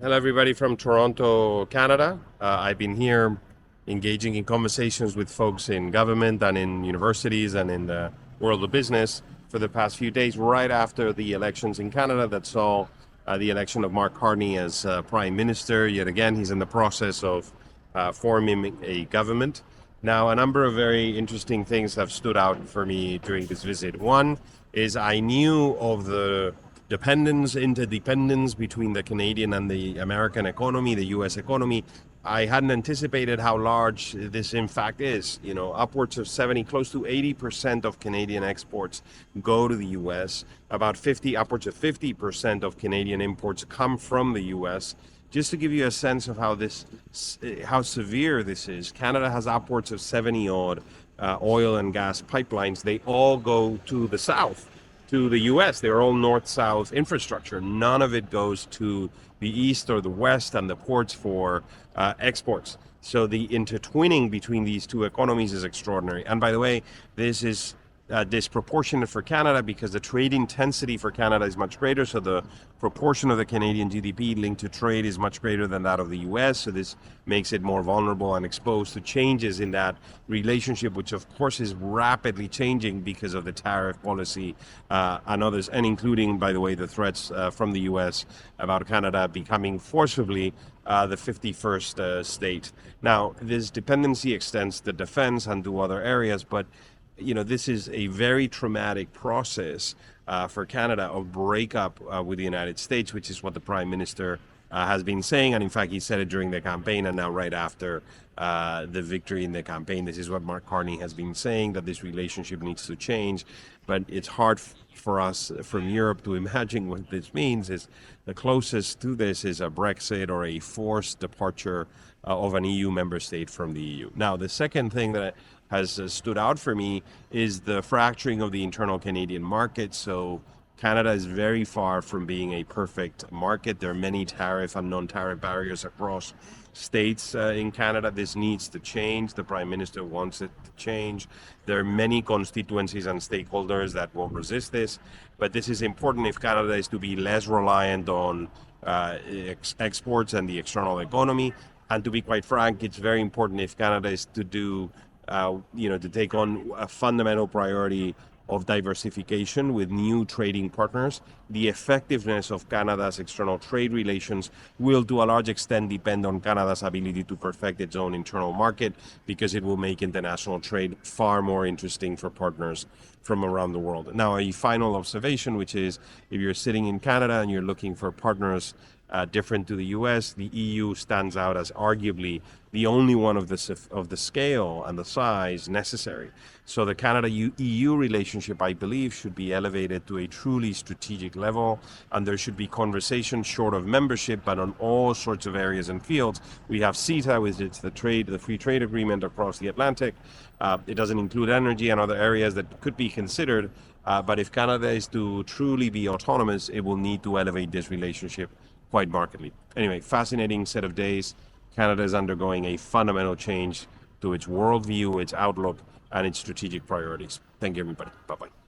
Hello, everybody from Toronto, Canada. I've been here engaging in conversations with folks in government and in universities and in the world of business for the past few days, right after the elections in Canada that saw the election of Mark Carney as Prime Minister. Yet again, he's in the process of forming a government. Now, a number of very interesting things have stood out for me during this visit. One is I knew of the interdependence between the Canadian and the American economy, the U.S. economy. I hadn't anticipated how large this in fact is. You know, upwards of 70, close to 80% of Canadian exports go to the U.S. About 50, upwards of 50% of Canadian imports come from the U.S. Just to give you a sense of how severe this is, Canada has upwards of 70 odd oil and gas pipelines. They all go to the south, to the US. They're all north-south infrastructure. None of it goes to the east or the west and the ports for exports. So the intertwining between these two economies is extraordinary. And by the way, this is disproportionate for Canada because the trade intensity for Canada is much greater. So the proportion of the Canadian GDP linked to trade is much greater than that of the US. So this makes it more vulnerable and exposed to changes in that relationship, which of course is rapidly changing because of the tariff policy and others, and including, by the way, the threats from the US about Canada becoming forcibly the 51st state. Now, this dependency extends to defense and to other areas, but you know, this is a very traumatic process for Canada of breakup with the United States, which is what the Prime Minister has been saying. And in fact, he said it during the campaign and now right after the victory in the campaign. This is what Mark Carney has been saying, that this relationship needs to change. But it's hard for us from Europe to imagine what this means. Is the closest to this is a Brexit or a forced departure of an EU member state from the EU. Now, the second thing that has stood out for me is the fracturing of the internal Canadian market. So Canada is very far from being a perfect market. There are many tariff and non-tariff barriers across states in Canada. This needs to change. The Prime Minister wants it to change. There are many constituencies and stakeholders that will resist this, but this is important if Canada is to be less reliant on exports and the external economy. And to be quite frank, it's very important if Canada is to do to take on a fundamental priority of diversification with new trading partners. The effectiveness of Canada's external trade relations will to a large extent depend on Canada's ability to perfect its own internal market, because it will make international trade far more interesting for partners from around the world. Now, a final observation, which is if you're sitting in Canada and you're looking for partners different to the US, the EU stands out as arguably the only one of the scale and the size necessary. So the Canada-EU relationship, I believe, should be elevated to a truly strategic level, and there should be conversations short of membership, but on all sorts of areas and fields. We have CETA, which is the free trade agreement across the Atlantic. It doesn't include energy and other areas that could be considered, but if Canada is to truly be autonomous, it will need to elevate this relationship quite markedly. Anyway, fascinating set of days. Canada is undergoing a fundamental change to its worldview, its outlook, and its strategic priorities. Thank you, everybody. Bye-bye.